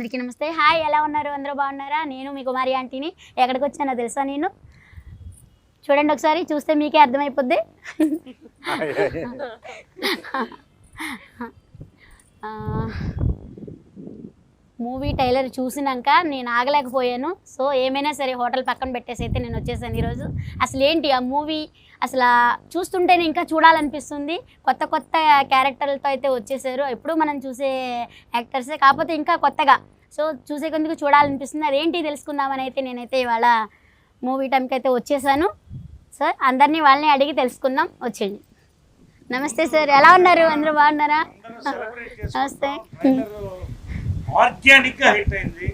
అందరికీ నమస్తే. హాయ్, ఎలా ఉన్నారు? అందరూ బాగున్నారా? నేను మీ కుమారి ఆంటీని. ఎక్కడికి వచ్చానో తెలుసా? నేను చూడండి, ఒకసారి చూస్తే మీకే అర్థమైపోద్ది. మూవీ టైలర్ చూసినాక నేను ఆగలేకపోయాను. సో ఏమైనా సరే హోటల్ పక్కన పెట్టేసి అయితే నేను వచ్చేసాను ఈరోజు. అసలు ఏంటి ఆ మూవీ, అసలు చూస్తుంటేనే ఇంకా చూడాలనిపిస్తుంది. కొత్త కొత్త క్యారెక్టర్లతో అయితే వచ్చేసారు. ఎప్పుడు మనం చూసే యాక్టర్సే, కాకపోతే ఇంకా కొత్తగా. సో చూసే కొందుకు చూడాలనిపిస్తుంది. అదేంటి తెలుసుకుందామని అయితే నేనైతే ఇవాళ మూవీ టైంకి అయితే వచ్చేసాను. సార్ అందరినీ వాళ్ళని అడిగి తెలుసుకుందాం, వచ్చేయండి. నమస్తే సార్, ఎలా ఉన్నారు? అందరూ బాగున్నారా? నమస్తే. ఆర్గానిక్ గా హిట్ అయింది,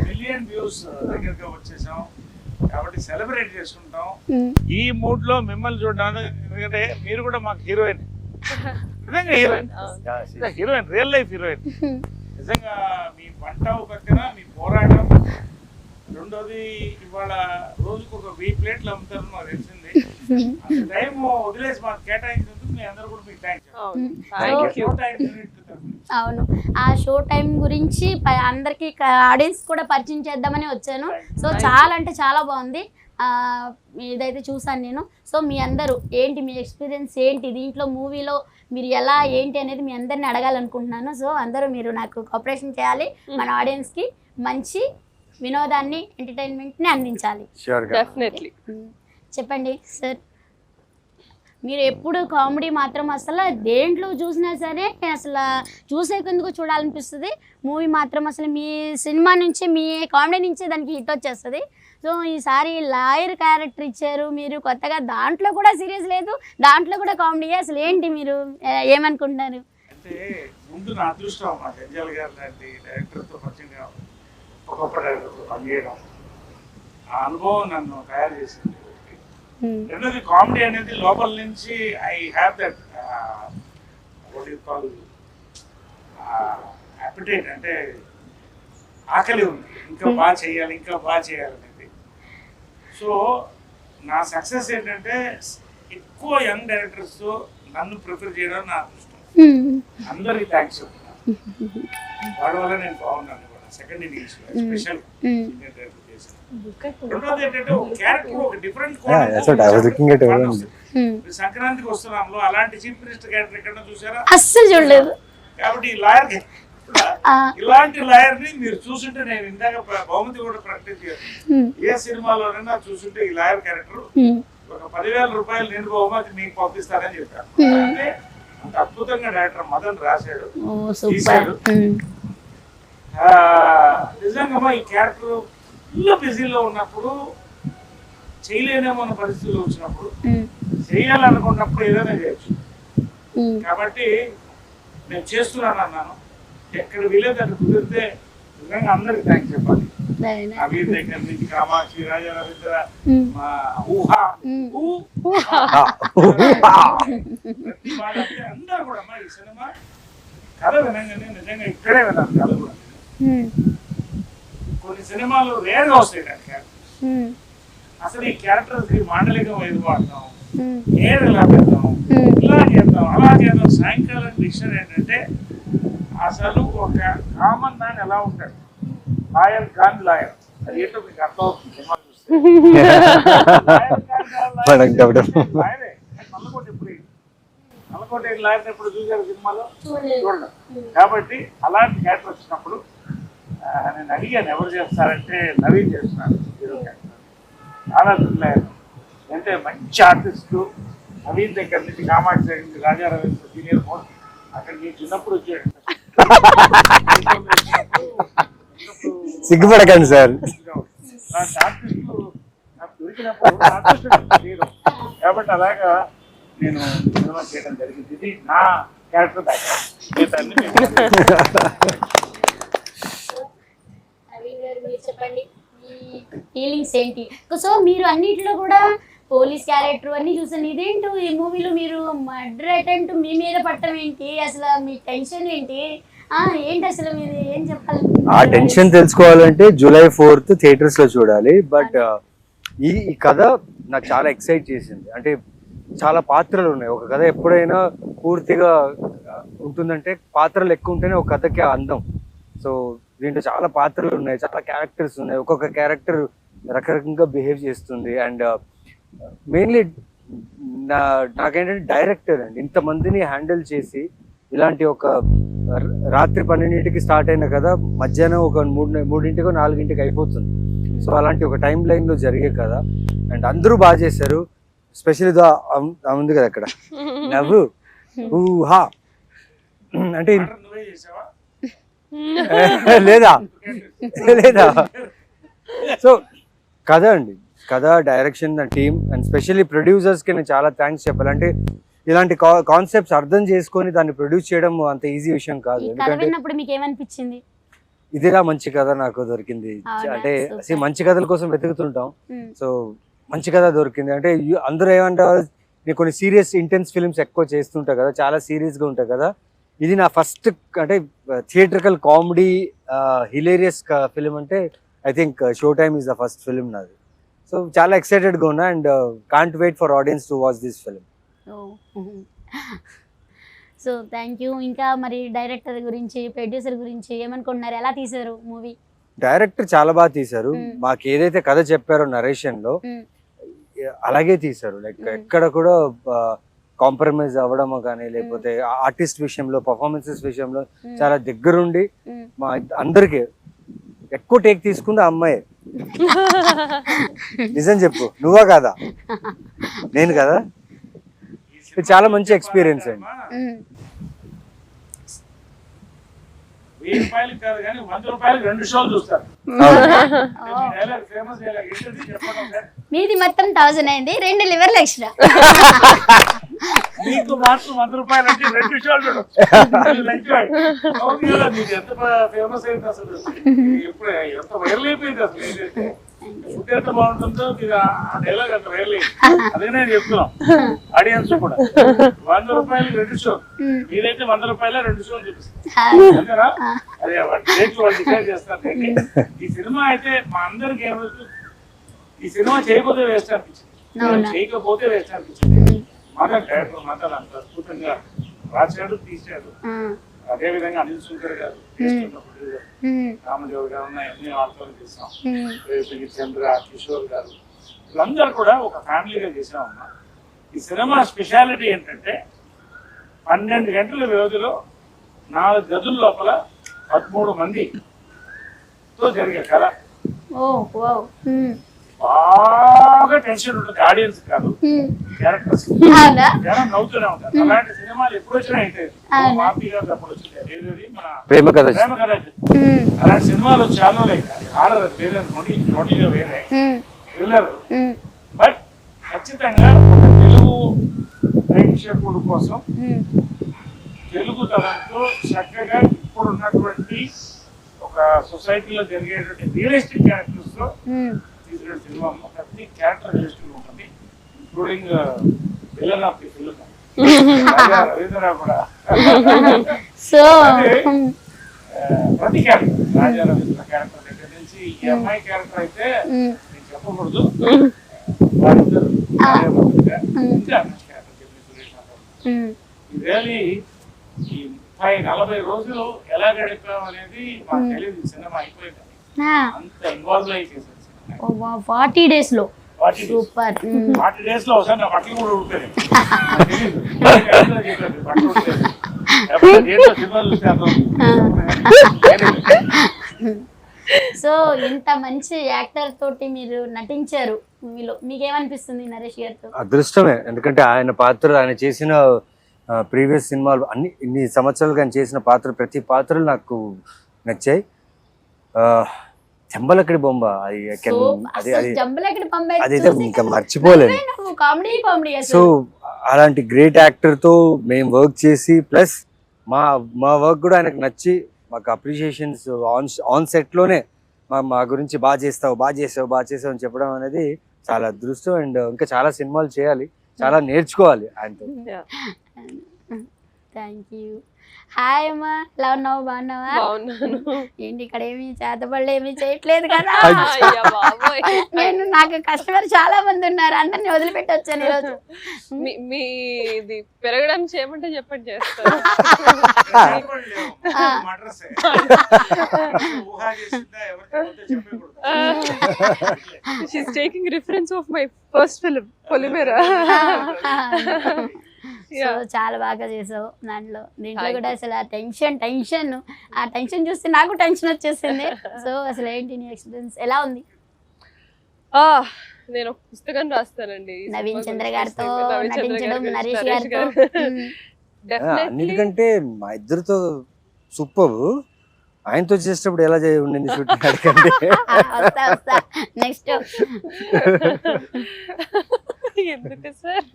మిలియన్ వ్యూస్ దగ్గరగా వచ్చేసాం కాబట్టి సెలబ్రేట్ చేసుకుంటాం. ఈ మూడ్ లో మిమ్మల్ని చూడడానికి, ఎందుకంటే మీరు కూడా మాకు హీరోయిన్, నిజంగా heroine, heroine, real life heroine. నిజంగా మీ పంట పక్కన మీ పోరాటం. రెండోది, ఇవాళ రోజుకు ఒక 1000 ప్లేట్లు అమ్ముతారు నాకు తెలిసింది. టైం వదిలేసి మాకు కేటాయించినందుకు మీ అందరూ కూడా మీకు థ్యాంక్స్. అవును, ఆ షో టైం గురించి అందరికి ఆడియన్స్ కూడా పరిచయం చేద్దామని వచ్చాను. సో చాలా అంటే చాలా బాగుంది. ఇదైతే చూసాను నేను. సో మీ అందరూ ఏంటి, మీ ఎక్స్పీరియన్స్ ఏంటి దీంట్లో, మూవీలో మీరు ఎలా ఏంటి అనేది మీ అందరిని అడగాలనుకుంటున్నాను. సో అందరూ మీరు నాకు కోఆపరేషన్ చేయాలి, మన ఆడియన్స్కి మంచి వినోదాన్ని, ఎంటర్టైన్మెంట్ని అందించాలి. చెప్పండి సార్, మీరు ఎప్పుడు కామెడీ మాత్రం అసలు దేంట్లో చూసినా సరే అసలు చూసేందుకు చూడాలనిపిస్తుంది. మూవీ మాత్రం అసలు మీ సినిమా నుంచి, మీ కామెడీ నుంచి దానికి హిట్ వచ్చేస్తుంది. సో ఈసారి లాయర్ క్యారెక్టర్ ఇచ్చారు మీరు కొత్తగా, దాంట్లో కూడా సీరియస్ లేదు, దాంట్లో కూడా కామెడీ. అసలు ఏంటి, మీరు ఏమనుకుంటున్నారు? అంటే ముందు నా అదృష్టం మా జంజాల్ గారు లాంటి డైరెక్టర్తో పరిచయం కావాలి, గొప్ప డైరెక్టర్తో పనిచేయడం, ఆ అనుభవం నన్ను తయారు చేసింది. రెండోది, కామెడీ అనేది లోపల నుంచి I have that what you call appetite, అంటే ఆకలి ఉంది, ఇంకా బాగా చేయాలి, ఇంకా బాగా చేయాలనేది. సో నా సక్సెస్ ఏంటంటే ఎక్కువ యంగ్ డైరెక్టర్స్తో నన్ను ప్రిఫర్ చేయడం నా అదృష్టం. అందరికీ థ్యాంక్స్ చెప్తున్నాను, వాడి వల్ల నేను బాగున్నాను. సెకండ్ ఇన్నింగ్స్ స్పెషల్ డైరెక్టర్ చేశాను. రెండోది ఏంటంటే ఒక క్యారెక్టర్, ఒక డిఫరెంట్ సంక్రాంతికి వస్తున్నాంలో అలాంటి చీఫ్ మినిస్టర్ క్యారెక్టర్ ఎక్కడ చూసారా? అస్సలు చూడలేదు. కాబట్టి ఈ లాయర్, ఇలాంటి లాయర్ ని మీరు చూసుంటే, నేను ఇందాక బహుమతి కూడా ప్రకటించాను, ఏ సినిమాలోనైనా చూసుంటే ఈ లాయర్ క్యారెక్టర్ ఒక 10,000 రూపాయలు నేను బహుమతి మీకు పంపిస్తానని చెప్పాను. అంటే అంత అద్భుతంగా డైరెక్టర్ మదన్ రాశాడు, తీశాడు. నిజంగా ఈ క్యారెక్టర్ ఫుల్ బిజీలో ఉన్నప్పుడు, చేయలేనేమో అన్న పరిస్థితుల్లో వచ్చినప్పుడు, చేయాలనుకున్నప్పుడు ఏదైనా చేయొచ్చు. కాబట్టి నేను చేస్తున్నాను అన్నాను. ఎక్కడ వీలేదు అక్కడ కుదిరితే నిజంగా అందరికి థ్యాంక్స్ చెప్పాలి. అమీర్ దగ్గర నుంచి కామాక్షి, రాజా రవీంద్ర, మా ఊహా, ప్రతి వాళ్ళంటే అందరూ కూడా ఈ సినిమా కథ వినంగానే నిజంగా ఇక్కడే విన్నాను. కథ కూడా కొన్ని సినిమాలు రేర్గా వస్తాయి క్యారెక్టర్స్. అసలు ఈ క్యారెక్టర్స్ కి మాండలికం ఏది వాడతాం, ఏది ఎలా పెడతాం, ఇలా చేద్దాం, అలా చేద్దాం. సాయంకాలం విషయం ఏంటంటే అసలు ఒక కామన్ మ్యాన్ ఎలా ఉంటాడు, లాయర్ కాన్ లాయర్, అది ఏంటో మీకు అర్థం అవుతుంది సినిమా చూస్తే. లాయరే నల్లకోట లాయర్ ఎప్పుడు చూసారు సినిమాలో? చూడండి. కాబట్టి అలాంటి క్యారెక్టర్ వచ్చినప్పుడు నేను అడిగాను, ఎవరు చేస్తారంటే నవీన్ చేస్తున్నాను హీరో క్యారెక్టర్. చాలా థ్రిల్లర్, అంటే మంచి ఆర్టిస్టు. నవీన్ దగ్గర నుంచి, కామాక్షి దగ్గర నుంచి, రాజా రవీంద్ర సీనియర్ మోస్ట్, అక్కడ నేను చిన్నప్పుడు వచ్చాడు. సిగ్గుపడకండి సార్, ఆర్టిస్టు నాకు దొరికినప్పుడు హీరో. కాబట్టి అలాగా నేను సినిమా చేయడం జరిగింది. ఇది నా క్యారెక్టర్ బ్యాక్గ్రౌండ్. చెప్పండి ఫీలింగ్స్ ఏంటి? సో మీరు అన్నిట్లో కూడా పోలీస్ క్యారెక్టర్ అన్ని చూసాను. ఇదేంటో ఈ మూవీలో మీరు మర్డర్ అటెంప్ట్ మీ మీద పట్టడం ఏంటి? అసలు మీ టెన్షన్ ఏంటి? ఏంటి అసలు మీరు ఏం చెప్పాలి? ఆ టెన్షన్ తెలుసుకోవాలంటే July 4th థియేటర్స్ లో చూడాలి. బట్ ఈ కథ నాకు చాలా ఎక్సైట్ చేసింది. అంటే చాలా పాత్రలు ఉన్నాయి. ఒక కథ ఎప్పుడైనా పూర్తిగా ఉంటుందంటే పాత్రలు ఎక్కువ ఉంటేనే ఒక కథకి అందం. సో దీంట్లో చాలా పాత్రలు ఉన్నాయి, చాలా క్యారెక్టర్స్ ఉన్నాయి, ఒక్కొక్క క్యారెక్టర్ రకరకంగా బిహేవ్ చేస్తుంది. అండ్ మెయిన్లీ నాకేంటంటే డైరెక్టర్ అండి ఇంతమందిని హ్యాండిల్ చేసి ఇలాంటి ఒక రాత్రి 12ంటికి స్టార్ట్ అయిన కదా మధ్యాహ్నం ఒక 3ంటికో 4ంటికి అయిపోతుంది. సో అలాంటి ఒక టైం లైన్ లో జరిగే కదా. అండ్ అందరూ బాగా చేశారు. స్పెషల్ ఇదో ఉంది కదా అక్కడ నవ్వు ఊహా అంటే నువ్వే చేసావా? లేదా లేదా. సో కథ అండి, కథ, డైరెక్షన్, టీమ్ అండ్ స్పెషల్లీ ప్రొడ్యూసర్స్కి నేను చాలా థ్యాంక్స్ చెప్పాలి. అంటే ఇలాంటి కాన్సెప్ట్స్ అర్థం చేసుకొని దాన్ని ప్రొడ్యూస్ చేయడం అంత ఈజీ విషయం కాదు. ఈ కథ ఎందుకంటే విన్నప్పుడు మీకు ఏమనిపించింది? ఇదిరా మంచి కథ నాకు దొరికింది. అవునా? అంటే Super. మంచి కథల కోసం వెతుకుతుంటాం. మ్మ్. సో మంచి కథ దొరికింది. అంటే అందరూ ఏమంటారు, నేను కొన్ని సీరియస్ ఇంటెన్స్ ఫిల్మ్స్ ఎక్కువ చేస్తుంటా కదా, చాలా సీరియస్గా ఉంటాయి కదా. ఇది నా ఫస్ట్ అంటే థియేట్రికల్ కామెడీ హిలేరియస్ ఫిలిం అంటే I think show time is the first film నాది. సో చాలా ఎక్సైటెడ్గా ఉన్నా and can't wait for audience to watch this film. So thank you. ఇంకా మరి డైరెక్టర్ గురించి, ప్రొడ్యూసర్ గురించి ఏమనుకుంటున్నారు? ఎలా తీశారు మూవీ? డైరెక్టర్ చాలా బాగా తీశారు. మ్మ్. మాకు ఏదైతే కథ చెప్పారో నరేషన్ లో అలాగే తీశారు. లైక్ ఎక్కడ కూడా కాంప్రమైజ్ అవ్వడం కానీ లేకపోతే ఆర్టిస్ట్ విషయంలో, పర్ఫార్మెన్సెస్ విషయంలో చాలా దగ్గరుండి మా అందరికి ఎక్కువ టేక్ తీసుకుంది ఆ అమ్మాయి. నిజం చెప్పు, నువ్వా కాదా? నేను కదా. ఇది చాలా మంచి ఎక్స్పీరియన్స్ అండి. 1000 రూపాయలకి కాదు కానీ 100 రూపాయలకి 2 షోలు చూస్తారు. ఫేమస్ డైలాగ్ ఏంటది చెప్పండి ఒకసారి. మీది మొత్తం 1000 అయింది, 2 లివర్లు ఎక్స్ట్రా. మీకు మాత్రం 100 రూపాయలు అంటే 2 షోలు చూడొచ్చు. మీకు ఎంత ఫేమస్ అయింది అసలు, ఎప్పుడు ఎంత వైరల్ అయిపోయింది అసలు. ఏంటంటే ఫుడ్ ఎంత బాగుంటుందో మీరు ఆ డైలాగ్ అంత వైరల్ అయింది. అదే నేను చెప్తున్నాం ఆడియన్స్ కూడా. 100 రూపాయలు 2 షోలు, మీరైతే 100 రూపాయల 2 షోలు చూపిస్తారు అంతేనా? అదే రేట్లు వాళ్ళు డిసైడ్ చేస్తారు. ఈ సినిమా అయితే మా అందరికి ఏమవుతుంది, ఈ సినిమా చేయకపోతే వేస్ట్ అనిపించింది, చేయకపోతే వేస్ట్ అనిపించింది. మాకు డైరెక్టర్ మాత్రం అంత అద్భుతంగా రాశాడు, తీశాడు. అదే విధంగా అనిల్ శంకర్ గారు, రామదేవ్ గారు ఉన్నాయి, అన్ని వాళ్ళతో చేసాం. చంద్ర, కిషోర్ గారు, వీళ్ళందరూ కూడా ఒక ఫ్యామిలీగా చేసామమ్మా. ఈ సినిమా స్పెషాలిటీ ఏంటంటే 12 గంటల వ్యవధిలో 4 గదుల లోపల 13 మందితో జరిగే కథ. బాగా టెన్షన్ ఉంటుంది ఆడియన్స్ కాదు, క్యారెక్టర్స్ జనం నవ్వుతూనే ఉంటారు. అలాంటి సినిమాలు ఎప్పుడు వచ్చినా ఏంటంటే మాపి గారు అప్పుడు వచ్చింది మన ప్రేమ కథ. అలాంటి సినిమాలు చాలా హారర్ వేరే టోటల్గా వేరే థ్రిల్లర్. బట్ ఖచ్చితంగా తెలుగు ప్రేక్షకుల కోసం తెలుగు తరంతో చక్కగా ఇప్పుడు ఉన్నటువంటి ఒక సొసైటీలో జరిగేటువంటి రియలిస్టిక్ క్యారెక్టర్స్ తో తీసిన సినిమా. ప్రతి క్యారెక్టర్ రియలిస్టిక్ ఉంటుంది, including villain of the film Ravindra కూడా. సో ప్రతి క్యారెక్టర్, రాజా రవీంద్ర క్యారెక్టర్ దగ్గర నుంచి ఈ అమ్మాయి క్యారెక్టర్ అయితే నేను చెప్పకూడదు, వాళ్ళిద్దరు రియలీ ఈ 30-40 రోజులు ఎలా గడిపాం అనేది మాకు తెలియదు. సినిమా అయిపోయింది అంత ఇన్వాల్వ్ అయి చేశారు. 40 days లో సూపర్. 40 days లో ఒకసారి నా బట్టలు కూడా ఉడతాయి. సో ఇంత మంచి యాక్టర్ తోటి మీరు నటించారు మూవీలో, మీకేమనిపిస్తుంది నరేష్ గారితో? అదృష్టమే, ఎందుకంటే ఆయన పాత్ర, ఆయన చేసిన ప్రీవియస్ సినిమాలు అన్ని ఇన్ని సంవత్సరాలుగా ఆయన చేసిన పాత్ర, ప్రతి పాత్రలు నాకు నచ్చాయి. చెంబలక్కడి బొమ్మ అదైతే ఇంకా మర్చిపోలేదు. సో అలాంటి గ్రేట్ యాక్టర్ తో మేము వర్క్ చేసి ప్లస్ మా వర్క్ కూడా ఆయనకు నచ్చి మాకు అప్రిషియేషన్స్ ఆన్ సెట్ లోనే మా గురించి బాగా చేసావు అని చెప్పడం అనేది చాలా అదృష్టం. అండ్ ఇంకా చాలా సినిమాలు చేయాలి, చాలా నేర్చుకోవాలి ఆయనతో. Thank you. హాయ్ అమ్మా, ఎలా ఉన్నావు? బాగున్నావా? బాగున్నాను. ఏంటి ఇక్కడ ఏమి చేతబడులు ఏమి చేయట్లేదు కదా? అయ్యా బాబోయ్. నాకు కస్టమర్ చాలా మంది ఉన్నారు, అందరిని వదిలిపెట్టి వచ్చాను ఈరోజు. మీది పెరగడానికి చేయమంటే చెప్పండి చేస్తాను. She's taking reference of my first film Polimera. So చాలా బాగా చేసావు దీంట్లో కూడా అసలు ఆ టెన్షన్ ఆ టెన్షన్ చూస్తే నాకు టెన్షన్ వచ్చేసింది. సో అసలు ఏంటి నీ ఎక్స్పీరియన్స్ ఎలా ఉంది? నేను ఒక పుస్తకం రాస్తానండి నవీన్ చంద్ర గారితో నటించడం, నరేష్ గారితో. అన్నిటికంటే మా ఇద్దరితో సూపర్. ఆయనతో చేసేటప్పుడు ఎలా ఉండింది షూటింగ్ అడగండి. వస్తా నెక్స్ట్. ఎందుకు సార్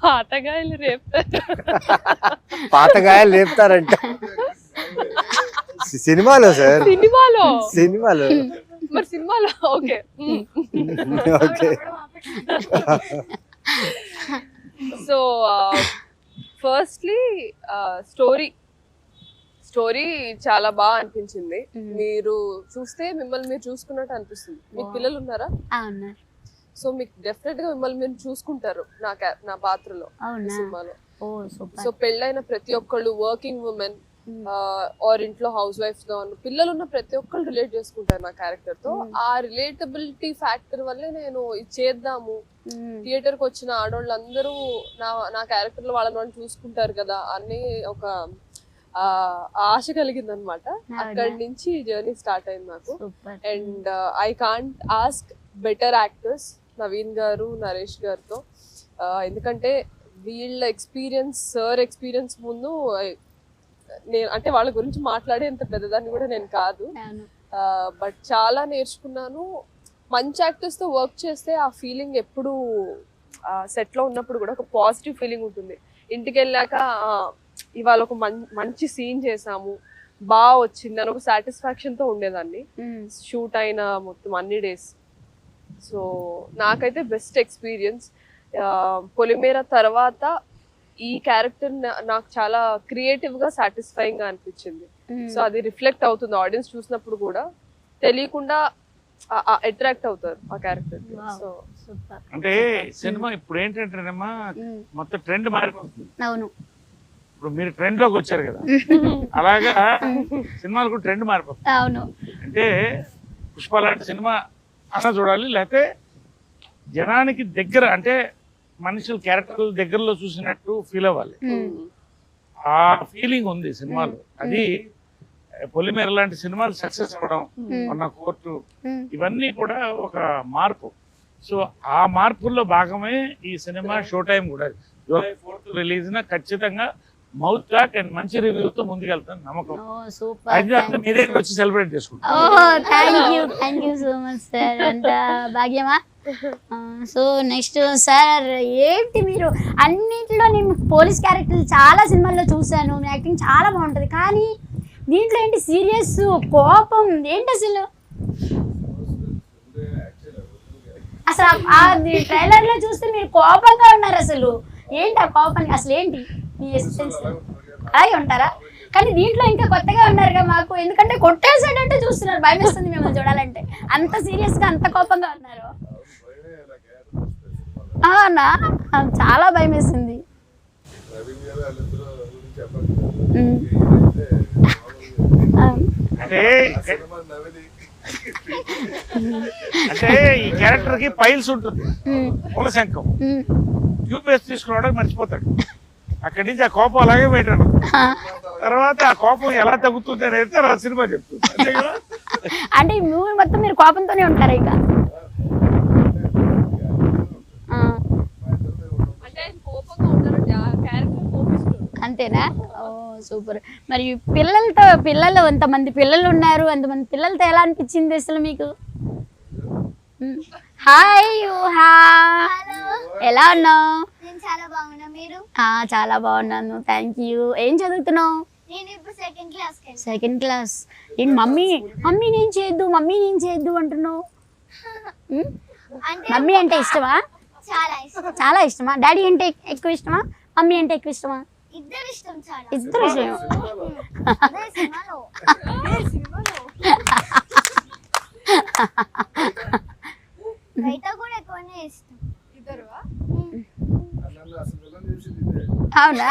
పాతగాయలు పాతగాయలు లేపుతారంట సినిమాలో సార్. సినిమాలో మరి సినిమాలో okay. Okay. So firstly story చాలా బాగా అనిపించింది. మీరు చూస్తే మిమ్మల్ని మీరు చూసుకున్నట్టు అనిపిస్తుంది. మీకు పిల్లలు ఉన్నారా? సో మీకు డెఫినెట్ గా మిమ్మల్ని మీరు చూసుకుంటారు నా పాత్రలో సినిమాలో. సో పెళ్ళైన ప్రతి ఒక్కళ్ళు, వర్కింగ్ ఉమెన్ ఆర్ ఇంట్లో హౌస్ వైఫ్స్ గా ఉన్న పిల్లలు ఉన్న ప్రతి ఒక్కళ్ళు రిలేట్ చేసుకుంటారు నా క్యారెక్టర్ తో. ఆ రిలేటబిలిటీ ఫ్యాక్టర్ వల్లే నేను ఇది చేద్దాము, థియేటర్ కి వచ్చిన ఆడవాళ్ళందరూ నా క్యారెక్టర్ లో వాళ్ళని చూసుకుంటారు కదా అని ఒక ఆశ కలిగింది అనమాట. అక్కడి నుంచి జర్నీ స్టార్ట్ అయింది నాకు. And I can't ask better actors Naveen గారు, నరేష్ గారితో. ఎందుకంటే వీళ్ళ ఎక్స్పీరియన్స్ ముందు నేను అంటే వాళ్ళ గురించి మాట్లాడేంత పెద్దదాన్ని కూడా నేను కాదు. బట్ చాలా నేర్చుకున్నాను. మంచి యాక్టర్స్ తో వర్క్ చేస్తే ఆ ఫీలింగ్ ఎప్పుడు సెట్ లో ఉన్నప్పుడు కూడా ఒక పాజిటివ్ ఫీలింగ్ ఉంటుంది. ఇంటికి వెళ్ళాక ఇవాళ ఒక మంచి సీన్ చేసాము, బాగా వచ్చింది అని ఒక సాటిస్ఫాక్షన్ తో ఉండేదాన్ని షూట్ అయిన మొత్తం అన్ని డేస్. సో నాకైతే బెస్ట్ ఎక్స్పీరియన్స్. పొలిమేరా తర్వాత ఈ క్యారెక్టర్ నాకు చాలా క్రియేటివ్ గా సాటిస్ఫైయింగ్ గా అనిపించింది. సో అది రిఫ్లెక్ట్ అవుతుంది ఆడియన్స్ చూసినప్పుడు కూడా, తెలియకుండా అట్రాక్ట్ అవుతారు ఆ క్యారెక్టర్. సో అంటే సినిమా ఇప్పుడు ఏంటంటేనమ్మా మొత్తం ట్రెండ్ మారిపోతుంది. అవును, ఇప్పుడు మీరు ట్రెండ్ లోకి వచ్చారు కదా, అలాగా సినిమాలు కూడా ట్రెండ్ మారిపోతుంది. అవును, అంటే పుష్ప లాంటి సినిమా అన్న చూడాలి, లేకపోతే జనానికి దగ్గర అంటే మనుషుల క్యారెక్టర్ దగ్గరలో చూసినట్టు ఫీల్ అవ్వాలి. ఆ ఫీలింగ్ ఉంది సినిమాలో. అది పొలిమేర లాంటి సినిమాలు సక్సెస్ అవ్వడం, ఉన్న కోర్టు, ఇవన్నీ కూడా ఒక మార్పు. సో ఆ మార్పుల్లో భాగమే ఈ సినిమా. షో టైం కూడా జూలై 4th రిలీజ్ ఖచ్చితంగా మౌత్ టాక్ అండ్ మంచి రివ్యూతో ముందుకెళ్తాను నమ్మకం. అయితే మీ దగ్గర వచ్చి సెలబ్రేట్ చేసుకుంటాం. Thank you so much sir. అంత భాగ్యమా. సో నెక్స్ట్ సార్, ఏంటి మీరు అన్నింటిలో నేను పోలీస్ క్యారెక్టర్లు చాలా సినిమాల్లో చూశాను, మీ యాక్టింగ్ చాలా బాగుంటుంది, కానీ దీంట్లో ఏంటి సీరియస్, కోపం ఏంటి అసలు? అసలు ట్రైలర్ లో చూస్తే మీరు కోపంగా ఉన్నారు. అసలు ఏంటి ఆ కోపానికి అసలు ఏంటి మీ ఎక్స్పీరియన్స్? అలాగే ఉంటారా? కానీ దీంట్లో ఇంకా కొత్తగా ఉన్నారుగా మాకు, ఎందుకంటే కొట్టేసాడంటే చూస్తున్నారు, భయం వేస్తుంది మిమ్మల్ని చూడాలంటే. అంత సీరియస్ గా అంత కోపంగా ఉన్నారు. నా చాలా భయం వేసింది. అంటే ఈ క్యారెక్టర్ కి పైల్స్ ఉంటుంది, మూల శంఖం, ట్యూబ్ వేసి తీసుకున్నాడు, మర్చిపోతాడు. అక్కడి నుంచి ఆ కోపం అలాగే పెట్టాడు. తర్వాత ఆ కోపం ఎలా తగ్గుతుంది అనేది ఆ సినిమా చెప్తుంది. అంతే కదా? అంటే ఈ మూవీ మొత్తం మీరు కోపంతోనే ఉంటారా ఇక? అంతేనా? ఓ సూపర్. మరి పిల్లలు ఎంతమంది పిల్లలు ఉన్నారు, అంతమంది పిల్లలతో ఎలా అనిపించింది అసలు మీకు? హాయ్ ఎలా ఉన్నావు? చాలా బాగున్నాను, థ్యాంక్ యూ. ఏం చదువుతున్నావు? Second class. ఏంటి మమ్మీ నేను చేయొద్దు అంటున్నావు? మమ్మీ అంటే ఇష్టమా? చాలా ఇష్టమా? డాడీ అంటే ఎక్కువ ఇష్టమా, మమ్మీ అంటే ఎక్కువ ఇష్టమా? ఇద్దరు ఇష్టం చాలా. ఇద్దరు ఇష్టం. అదే సినిమాలో. బయట కూడా ఎక్కువనే ఇష్టం. ఇద్దరువా? అవునా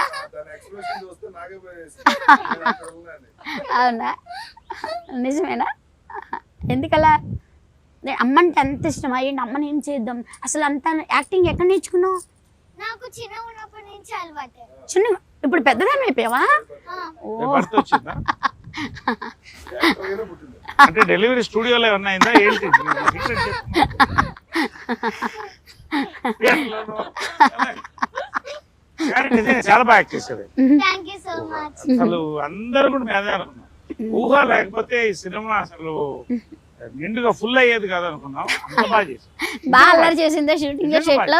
అవునా నిజమేనా? ఎందుకలా? అమ్మంటే అంత ఇష్టం అయ్యండి. అమ్మని ఏం చేద్దాం అసలు అంత యాక్టింగ్ ఎక్కడ నేర్చుకున్నావు? నాకు చిన్న ఉన్నప్పటి నుంచి అలవాటే. చిన్న ఇప్పుడు పెద్దదాన్ని అయిపోయావా? భర్త వచ్చిందా? అంటే డెలివరీ స్టూడియోలో ఏమన్నా అయిందా ఏంటి? చాలా బాగా యాక్ట్ చేసేది. Thank you so much. అసలు అందరూ కూడా మేదే అనుకున్నాం. ఊహ లేకపోతే ఈ సినిమా అసలు నిండుగా ఫుల్ అయ్యేది కాదు అనుకున్నాం. అంత బాగా చేసి బాగా అల్లరి చేసిందే షూటింగ్ సెట్ లో.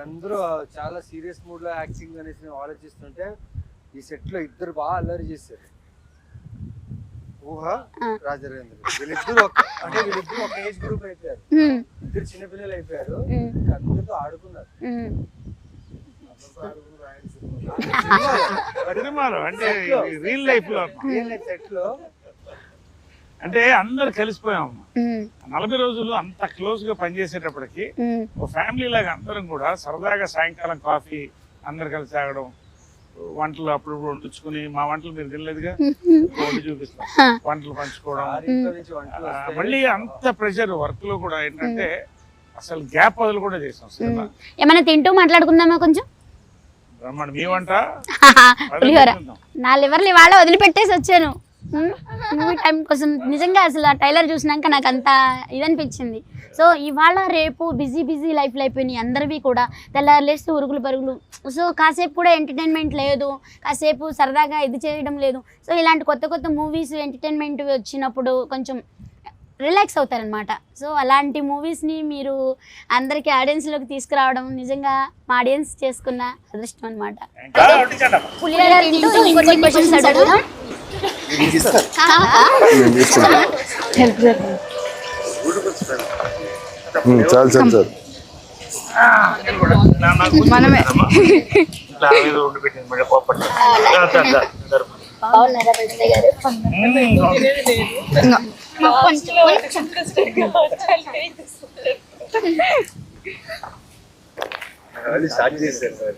అందరూ చాలా సీరియస్ మూడ్ లో యాక్టింగ్ అనేసి ఆలోచిస్తుంటే ఈ సెట్ లో ఇద్దరు బాగా అల్లరి చేశారు. ఊహ రాజరేంద్ర వీళ్ళిద్దరు ఒక ఏజ్ గ్రూప్ అయిపోయారు. ఇద్దరు చిన్నపిల్లలు అయిపోయారు. అందరితో ఆడుకున్నారు. సినిమాలో అంటే రియల్ లైఫ్ లో సెట్ లో అంటే అందరు కలిసిపోయాం. 40 రోజులు అంత క్లోజ్ గా పనిచేసేటప్పటికి ఒక ఫ్యామిలీ లాగా అందరం కూడా సరదాగా సాయంకాలం కాఫీ అందరు కలిసి తాగడం, వంటలు అప్పుడు వండించుకుని మా వంటలు మీరు తినలేదుగా వండి చూపిస్తాం, వంటలు పంచుకోవడం. మళ్ళీ అంత ప్రెషర్ వర్క్ లో కూడా ఏంటంటే అసలు గ్యాప్ వదులు కూడా చేసాం సినిమా. ఏమైనా తింటూ మాట్లాడుకుందామా కొంచెం? బ్రహ్మాండ మీ వంట పులిహోర. నా లివర్లు ఇవాళ వదిలిపెట్టేసి వచ్చాను మూవీ టైం కోసం. నిజంగా అసలు ఆ ట్రైలర్ చూసినాక నాకు అంత ఇదనిపించింది. సో ఇవాళ రేపు బిజీ లైఫ్లో అయిపోయినాయి అందరివి కూడా. తెల్లారులేస్తూ ఉరుగులు పరుగులు. సో కాసేపు కూడా ఎంటర్టైన్మెంట్ లేదు, కాసేపు సరదాగా ఇది చేయడం లేదు. సో ఇలాంటి కొత్త మూవీస్ ఎంటర్టైన్మెంట్ వచ్చినప్పుడు కొంచెం రిలాక్స్ అవుతారనమాట. సో అలాంటి మూవీస్ని మీరు అందరికీ ఆడియన్స్లోకి తీసుకురావడం నిజంగా మా ఆడియన్స్ చేసుకున్న అదృష్టం అనమాట. పులిహోర తింటూ ఇంకొన్ని క్వశ్చన్స్ అడుగుదాం. చాలు సార్ మనమే స్టార్ట్ చేశారు సార్.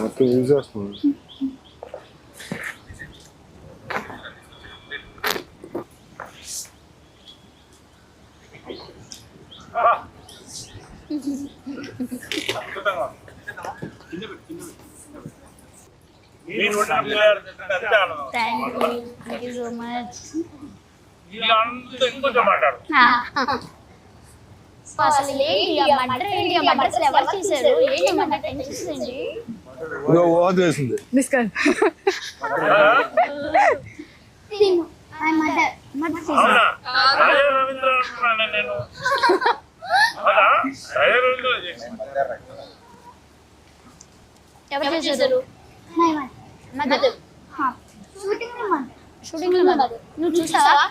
మొత్తం యూజ్ చేస్తున్నాను. Thank you so much. అసలు ఏంటి మటర్ ఏంటి? మటర్ అసలు ఎవరు చేశారు? ఏంటి మటర్ టెన్షన్ ఏంటి? వేసింది ఎవరు చేశారు? షూటింగ్ లో నువ్వు చూసావా?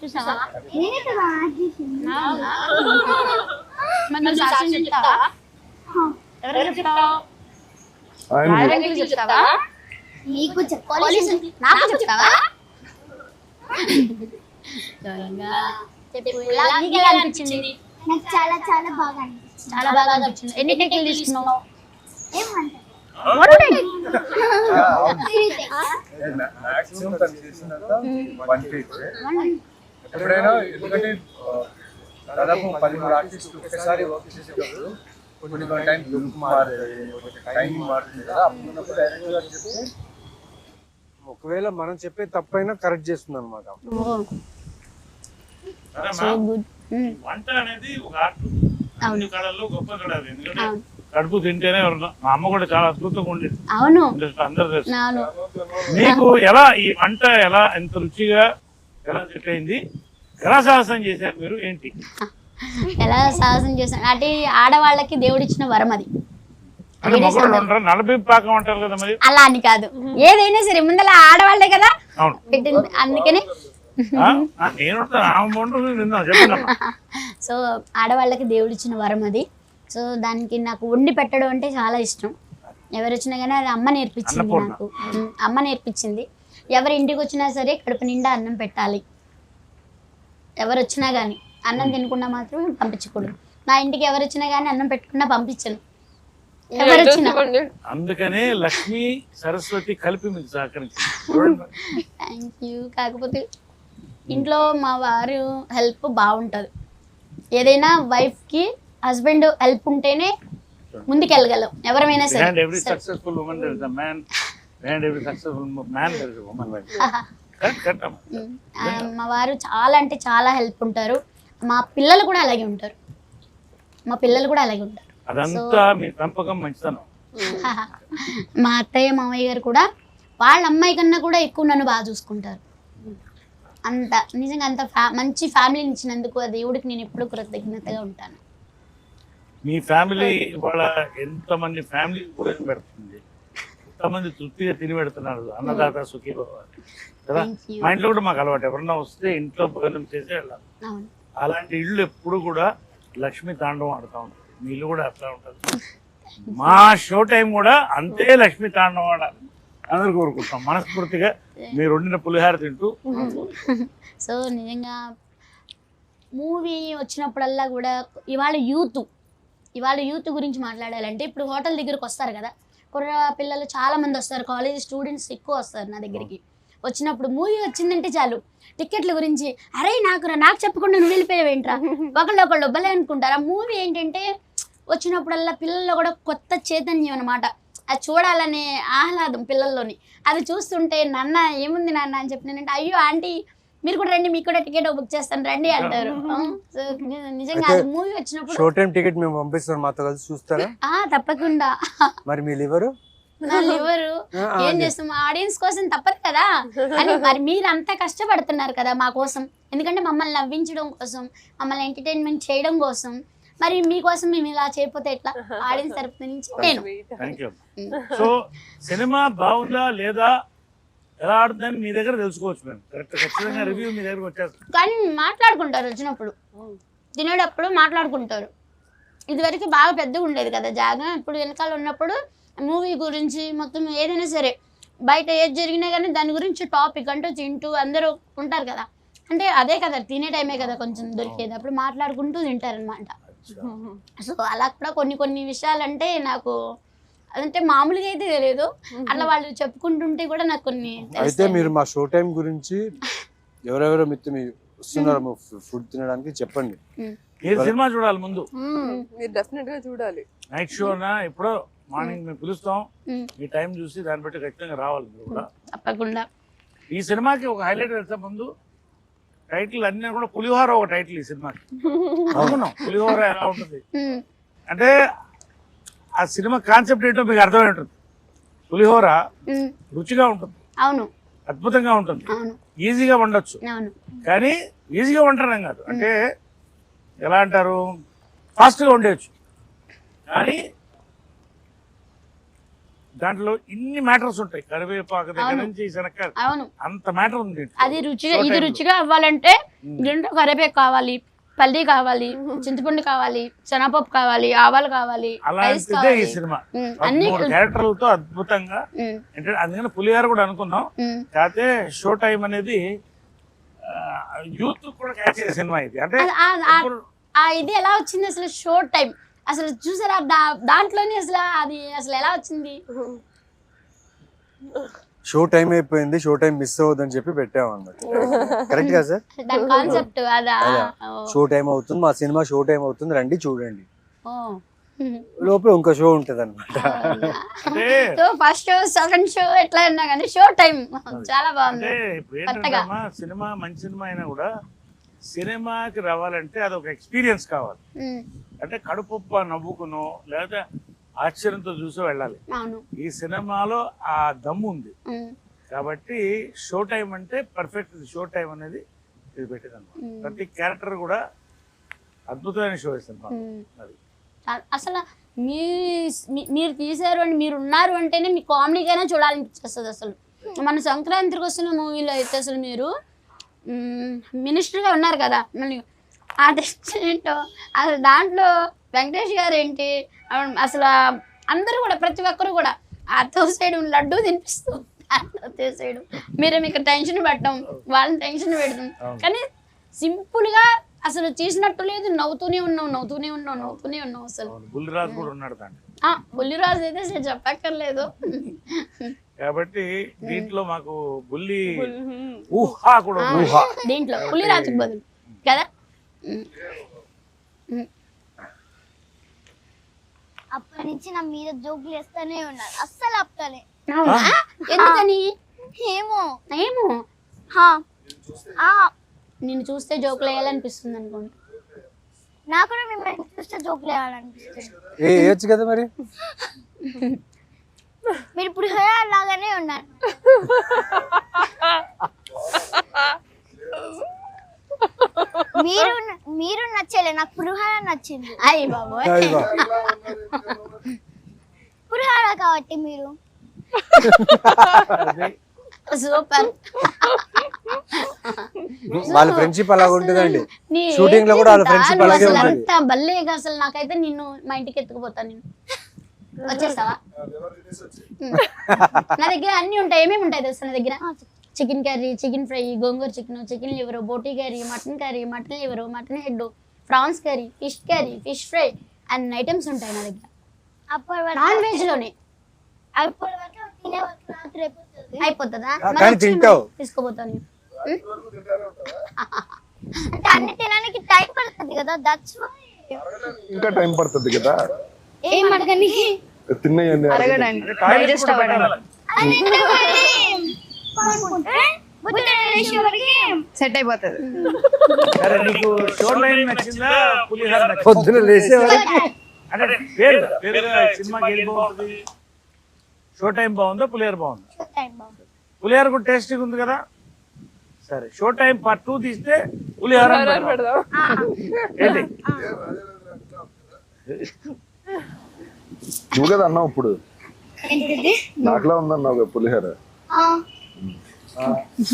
చెప్తావా? ఎవరు చెప్తావా? చెప్తావా? నీకు చెప్పాలి, నాకు చెప్తావా? ఎలా అనిపించింది? నాకు చాలా చాలా బాగా అనిపించింది. చాలా బాగా అనిపించింది. ఎన్ని టేకులు తీసుకున్నావు? ఏమంటారు? ఎప్పుడైనా ఎందుకంటే దాదాపు 13 ఆర్టిస్టులు ఒకసారి వర్క్ చేసేటప్పుడు కొన్ని టైం టైమింగ్ మారుతుంది కదా. అప్పుడు డైరెక్టర్ గారు చెప్తే ఒకవేళ మనం చెప్పే తప్పైనా కరెక్ట్ చేస్తుంది అనమాట. వంట అనేది ఒక ఆర్ట్. అన్ని కళల్లో గొప్ప కళ అది. ఎందుకంటే కడుపు తింటేనే మా అమ్మ కూడా చాలా అద్భుతంగా ఉండేది. అవును, అందరూ తెలుసు. మీకు ఎలా ఈ వంట ఎలా ఎంత రుచిగా ఎలా సెట్ అయింది? ఎలా సాహసం చేశారు మీరు? ఏంటి ఎలా సాహసం చేశాను అంటే ఆడవాళ్ళకి దేవుడిచ్చిన వరం అది. అంటే మగవాళ్ళు ఉంటారు, నలభై పాకం అంటారు కదా మరి. అలా అని కాదు, ఏదైనా సరే ముందర ఆడవాళ్లే కదా అవును. పెట్టింది, అందుకని నేను నిన్న చెప్పండి. సో ఆడవాళ్ళకి దేవుడు ఇచ్చిన వరం అది. సో దానికి నాకు వండి పెట్టడం అంటే చాలా ఇష్టం. ఎవరు వచ్చినా కానీ అది అమ్మ నేర్పించింది నాకు. అమ్మ నేర్పించింది. ఎవరి ఇంటికి వచ్చినా సరే కడుపు నిండా అన్నం పెట్టాలి. ఎవరు వచ్చినా కానీ అన్నం తినకుండా మాత్రం పంపించకూడదు. నా ఇంటికి ఎవరు వచ్చినా కానీ అన్నం పెట్టకుండా పంపించను. ఎవరు వచ్చినా. అందుకనే లక్ష్మి సరస్వతి కలిపి మీకు సహకరించింది. Thank you. కాకపోతే ఇంట్లో మా వారు హెల్ప్ బాగుంటుంది. ఏదైనా వైఫ్కి హస్బెండ్ హెల్ప్ ఉంటేనే ముందుకెళ్ళగలం ఎవరైనా సరే. Behind every successful woman there is a man. Behind every successful man there is a woman. Correct. మా వారు చాలా అంటే చాలా హెల్ప్ ఉంటారు. మా పిల్లలు కూడా అలాగే ఉంటారు. అదంతా మీ పెంపకం మంచితనం. మా అత్తయ్య మామయ్య గారు కూడా వాళ్ళ అమ్మాయి కన్నా కూడా ఎక్కువ నన్ను బాగా చూసుకుంటారు. అంత నిజంగా అంత మంచి ఫ్యామిలీని ఇచ్చినందుకు ఆ దేవుడికి నేను ఎప్పుడూ కృతజ్ఞతగా ఉంటాను. మీ ఫ్యామిలీ వాళ్ళ ఎంతమంది ఫ్యామిలీ భోజనం పెడుతుంది, ఎంతమంది తృప్తిగా తిని పెడుతున్నారు. అన్నదాత సుఖీ భవ కదా. మా ఇంట్లో కూడా మాకు అలవాటు, ఎవరన్నా వస్తే ఇంట్లో భోజనం చేసి వెళ్ళాలి. అలాంటి ఇళ్ళు ఎప్పుడు కూడా లక్ష్మీ తాండవం ఆడుతూ ఉంటుంది. మీ ఇల్లు కూడా అట్లా ఉంటుంది. మా షో టైం కూడా అంతే లక్ష్మీ తాండవం ఆడాలి అందరు కోరుకుంటాం మనస్ఫూర్తిగా. మీరు వండిన పులిహార తింటూ. సో నిజంగా మూవీ వచ్చినప్పుడల్లా కూడా ఇవాళ యూత్ గురించి మాట్లాడాలంటే, ఇప్పుడు హోటల్ దగ్గరకు వస్తారు కదా, కుర్ర పిల్లలు చాలా మంది వస్తారు, కాలేజ్ స్టూడెంట్స్ ఎక్కువ వస్తారు నా దగ్గరికి. వచ్చినప్పుడు మూవీ వచ్చిందంటే చాలు టికెట్ల గురించి, అరే నాకు చెప్పకుండా నువ్వు వెళ్ళిపోయావేంట్రా, ఒకళ్ళు భలే అనుకుంటారు. ఆ మూవీ ఏంటంటే వచ్చినప్పుడల్లా పిల్లల్లో కూడా కొత్త చైతన్యం అనమాట. అది చూడాలనే ఆహ్లాదం పిల్లల్లోని. అది చూస్తుంటే నాన్న ఏముంది నాన్న అని చెప్పినానంటే, అయ్యో ఆంటీ మీరు కూడా రండి, మీకు కూడా టికెట్ బుక్ చేస్తాను రండి అంటారు. సో నిజంగా అది మూవీ వచ్చినప్పుడు షో టైం టికెట్ మేము పంపిస్తాం, మాతో కలిసి చూస్తారా? తప్పకుండా. మరి మీ లివరు ఏం చేస్తాం, ఆడియన్స్ కోసం తప్పదు కదా అని. మరి మీరు అంతా కష్టపడుతున్నారు కదా మా కోసం, ఎందుకంటే మమ్మల్ని నవ్వించడం కోసం, మమ్మల్ని ఎంటర్టైన్మెంట్ చేయడం కోసం. మరి మీకోసం మేము ఇలా చేయకపోతే ఎట్లా? ఆడియన్స్ తరఫు నుంచి నేను. Thank you. సో సినిమా బాగుందా లేదా ఎలా ఆడుతుందని మీ దగ్గర తెలుసుకోవచ్చు. మేము ఖచ్చితంగా రివ్యూ మీ దగ్గరకు వచ్చేస్తాం. కానీ మాట్లాడుకుంటారు వచ్చినప్పుడు, తినేటప్పుడు మాట్లాడుకుంటారు. ఇదివరకు బాగా పెద్దగా ఉండేది కదా జాగా. ఇప్పుడు వెనకాల ఉన్నప్పుడు మూవీ గురించి మొత్తం ఏదైనా సరే బయట ఏది జరిగినా కానీ దాని గురించి టాపిక్ అంటూ తింటూ అందరూ ఉంటారు కదా. అంటే అదే కదా తినే టైమే కదా కొంచెం దొరికేది, అప్పుడు మాట్లాడుకుంటూ తింటారనమాట. సో అలా కూడా కొన్ని విషయాలంటే నాకు అదంటే మామూలుగా అయితే తెలియదు, అట్లా వాళ్ళు చెప్పుకుంటుంటే కూడా నాకు కొన్ని. అయితే మీరు మా షో టైం గురించి ఎవరెవరో మిత్రులు వస్తున్నారు ఫుడ్ తినడానికి చెప్పండి. ఏ సినిమా చూడాలి ముందు? మీరు డెఫినెట్ గా చూడాలి. నైట్ షోనా ఎప్పుడో మార్నింగ్ మేము పిలుస్తాం, మీ టైం చూసి దాన్ని బట్టి ఖచ్చితంగా రావాలి మీరు కూడా. తప్పకుండా. ఈ సినిమాకి ఒక హైలైట్ వెళ్తే ముందు టైటిల్ అన్నీ కూడా పులిహోర ఒక టైటిల్ ఈ సినిమాకి. అవును, పులిహోర ఎలా ఉంటుంది అంటే ఆ సినిమా కాన్సెప్ట్ ఏంటో మీకు అర్థమై ఉంటుంది. పులిహోర రుచిగా ఉంటుంది, అవును, అద్భుతంగా ఉంటుంది, అవును, ఈజీగా వండొచ్చు. అవును. కానీ ఈజీగా వండడం కాదు, అంటే ఎలా అంటారు, ఫాస్ట్గా వండేయచ్చు. కానీ దాంట్లో ఇన్ని మ్యాటర్స్ ఉంటాయి. కరివేపాకు దగ్గర నుంచి శనక్కాయ, అంత మ్యాటర్ ఉంది. అది రుచిగా, ఇది రుచిగా అవ్వాలంటే దీంట్లో కరివేపాకు కావాలి, పల్లి కావాలి, చింతపండు కావాలి, శనగపప్పు కావాలి, ఆవాలు కావాలి, అలాంటిదే ఈ సినిమా. అన్ని క్యారెక్టర్లతో అద్భుతంగా. అందుకని పులిహార కూడా అనుకున్నాం. కాకపోతే షో టైం అనేది యూత్ కూడా క్యాచ్ చేసే సినిమా ఇది. అంటే ఇది ఎలా వచ్చింది అసలు షో టైం? అసలు చూసారా దాంట్లోనే అసలు ఎలా వచ్చింది? షో టైం అయిపోయింది, షో టైం మిస్ అవ్వదని చెప్పి పెట్టాము అన్నమాట. కరెక్ట్ గా సార్? దాని కాన్సెప్ట్ అదా? షో టైం అవుతుంది, మా సినిమా షో టైం అవుతుంది, రండి చూడండి. లోపల ఇంకో షో ఉంటది అనమాట. ఫస్ట్ షో, సెకండ్ షో ఎట్లా ఉన్నా కానీ షో టైం చాలా బాగుంది. సినిమా మంచి సినిమా అయినా కూడా సినిమాకి రావాలంటే అదొక ఎక్స్పీరియన్స్ కావాలి. అంటే కడుపుప్ప నవ్వుకునో లేదా ఆశ్చర్యంతో చూసో వెళ్ళాలి. ఈ సినిమాలో ఆ దమ్ము ఉంది కాబట్టి షో టైం అంటే పర్ఫెక్ట్. షో టైం అనేది ఇది పెట్టేది అనమాట. ప్రతి క్యారెక్టర్ కూడా అద్భుతమైన షో సినిమా. అది అసలు మీరు తీశారు అని మీరు ఉన్నారు అంటేనే మీ కామెడీకైనా చూడాలనిపిస్తుంది. అసలు మన సంక్రాంతికి వస్తున్న మూవీలో అయితే అసలు మీరు మినిస్టర్గా ఉన్నారు కదా, మళ్ళీ ఆ టెస్ట్ ఏంటో అసలు దాంట్లో వెంకటేష్ గారు ఏంటి అసలు అందరూ కూడా ప్రతి ఒక్కరు కూడా ఆ తోసేయడం లడ్డూ తినిపిస్తూ తోసేయడం, మీరు మీకు టెన్షన్ పెట్టడం, వాళ్ళని టెన్షన్ పెడతాం, కానీ సింపుల్గా అసలు చేసినట్టు లేదు, నవ్వుతూనే ఉన్నాం అసలు. బుల్లిరాజు కూడా ఉన్నాడు దాంట్లో. బుల్లిరాజు అయితే అసలు చెప్పక్కర్లేదు. కాబట్టి దీంట్లో మాకు బుల్లి ఊహా కూడా ఊహా దీంట్లో బుల్లిరాజుకి బదులు కదా. అప్పటి నుంచి నా మీద జోకులు వేస్తూనే ఉన్నారు, అస్సలు ఆపుతానే. ఎందుకని ఏమో ఏమో హా. ఆ, నిన్ను చూస్తే జోకులు వేయాలనిపిస్తుంది అనుకోండి. నాకు కూడా మిమ్మల్ని చూస్తే జోకులు వేయాలనిపిస్తుంది. వేయచ్చు కదా మరి. మీరు ఇప్పుడు లాగానే ఉన్నారు. మీరు నచ్చలే, నాకు పులిహోర నచ్చింది. అయ్యి బాబోయ్, పులిహోర కాబట్టి మీరు సూపర్. వాళ్ళ ఫ్రెండ్షిప్ అలాగ ఉంటుందండి, షూటింగ్ లో కూడా వాళ్ళ ఫ్రెండ్షిప్ అలాగే ఉంటుంది. అంత బల్లేగా అసలు నాకైతే నిన్ను మా ఇంటికి ఎత్తుకుపోతాను. నేను వచ్చేస్తావా? నా దగ్గర అన్ని ఉంటాయి. ఏమేమి ఉంటాయి తెలుసా నా దగ్గర? చికెన్ కర్రీ, చికెన్ ఫ్రై, గోంగూర చికెన్, చికెన్ లివర్, బోటీ curry, mutton liver, mutton head, prawns curry, fish fry అన్ని ఐటమ్స్ ఉంటాయి నా దగ్గర. అప్పటి వరకు నాన్ వెజ్ లోనే తినే వరకు రాత్రి అయిపోతుంది. అయిపోతుందా? కానీ తింటావు. తీసుకోపోతాను. అంటే అన్ని తినడానికి టైం పడుతుంది కదా, దట్స్ వై. ఇంకా టైం పడుతుంది కదా ఏం అడగని తిన్నాయండి. సెట్ అయిపోతుంది. సరే, నీకు షో లైన్ నచ్చిందా పులిహార నచ్చిందా? పొద్దున లేసే వరకు అంటే పేరుగా సినిమాకి ఏది బాగుంటుంది? షో టైం బాగుందా పులిహార బాగుందా? పులిహార కూడా టేస్టీగా ఉంది కదా. సరే, షో టైం పార్ట్ 2 తీస్తే పులిహార అని పెడదాం. ఏంటి నువ్వు కదా అన్నావు ఇప్పుడు, నాకులా ఉందన్నావు కదా పులిహోర.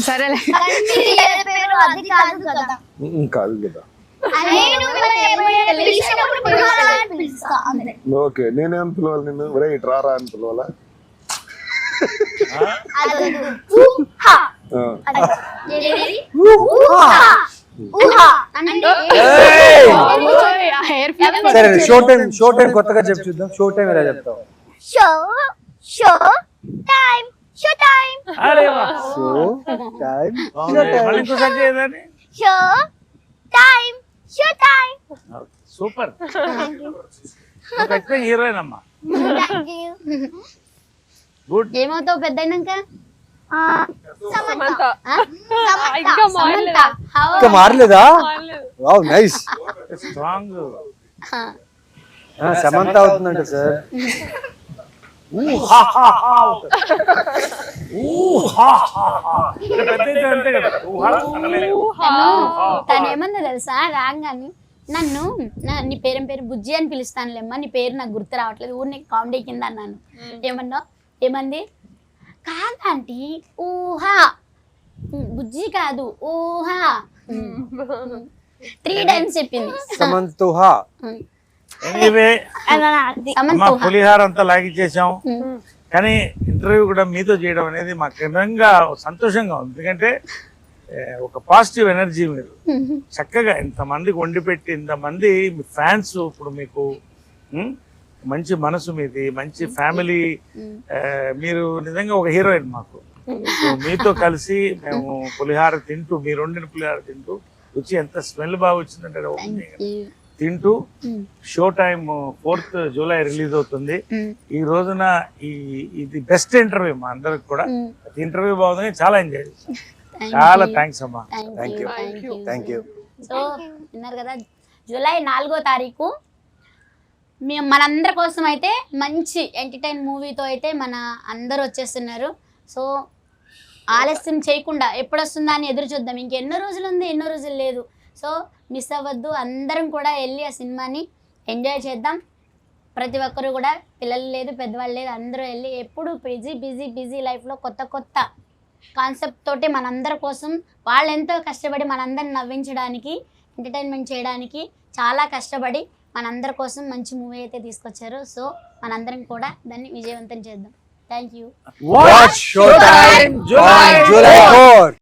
సరేలే, అది కాదు కదా. కాదు కదా. ఓకే, నేనేం పిలవాలి నిన్ను? రైట్, రారా అని పిలవాలా? సరే, షో టైం కొత్తగా చెప్పు చూద్దాం. షో టైం ఎలా చెప్తావు? అరే వా. షో టైం మళ్ళీ ఇంకోసారి చేయదని. సూపర్, ఖచ్చితంగా హీరోయిన్ అమ్మా. గుడ్. ఏమవుతావు పెద్ద అయినాక? సమంత. ఇంకా మారలేదా? Wow, nice. స్ట్రాంగ్. సమంత అవుతుందంట సార్. అంతే కదా. తను ఏమన్నా తెలుసా, రాగాని నన్ను నీ పేరు బుజ్జి అని పిలుస్తానులేమ్మా, నీ పేరు నాకు గుర్తు రావట్లేదు, ఊరిని కామెడీ కింద అన్నాను. ఏమంది? కాదంటీ, ఊహా, బుజ్జి కాదు ఊహా, 3 times చెప్పింది. సమంతుహా. ఎనీవే, పులిహార అంతా లాగిచ్చేసాం, కానీ ఇంటర్వ్యూ కూడా మీతో చేయడం అనేది మాకు నిజంగా సంతోషంగా ఉంది. ఎందుకంటే ఒక పాజిటివ్ ఎనర్జీ, మీరు చక్కగా ఇంతమందికి వండి పెట్టి, ఇంతమంది ఫ్యాన్స్, ఇప్పుడు మీకు మంచి మనసు మీది, మంచి ఫ్యామిలీ, మీరు నిజంగా ఒక హీరోయిన్ మాకు. మీతో కలిసి మేము పులిహార తింటూ, మీరు వండిన పులిహార తింటూ, రుచి ఎంత స్మెల్ బాగా వచ్చిందంటే తింటూ, show time 4th July release అవుతుంది. ఈ రోజున ఇది బెస్ట్ ఇంటర్వ్యూ మా అందరికి కూడా. ఇంటర్వ్యూ బాగుందని చాలా ఎంజాయ్ చేశాం. చాలా థ్యాంక్స్ అమ్మా. Thank you. సో విన్నారు కదా, July 4వ తారీఖు మేము మనందరి కోసం అయితే మంచి ఎంటర్టైన్ మూవీతో అయితే మన అందరూ వచ్చేస్తున్నారు. సో ఆలస్యం చేయకుండా ఎప్పుడు వస్తుందా అని ఎదురు చూద్దాం. ఇంకెన్నో రోజులు ఉంది, ఎన్నో రోజులు లేదు. సో మిస్ అవ్వద్దు, అందరం కూడా వెళ్ళి ఆ సినిమాని ఎంజాయ్ చేద్దాం. ప్రతి ఒక్కరు కూడా పిల్లలు లేదు పెద్దవాళ్ళు లేదు అందరూ వెళ్ళి ఎప్పుడు బిజీ లైఫ్లో కొత్త కొత్త కాన్సెప్ట్ తోటి మనందరి కోసం వాళ్ళు ఎంతో కష్టపడి మనందరిని నవ్వించడానికి ఎంటర్టైన్మెంట్ చేయడానికి చాలా కష్టపడి మనందరి కోసం మంచి మూవీ అయితే తీసుకొచ్చారు. సో మనందరం కూడా దాన్ని విజయవంతం చేద్దాం. Thank you. Watch Showtime on July 4.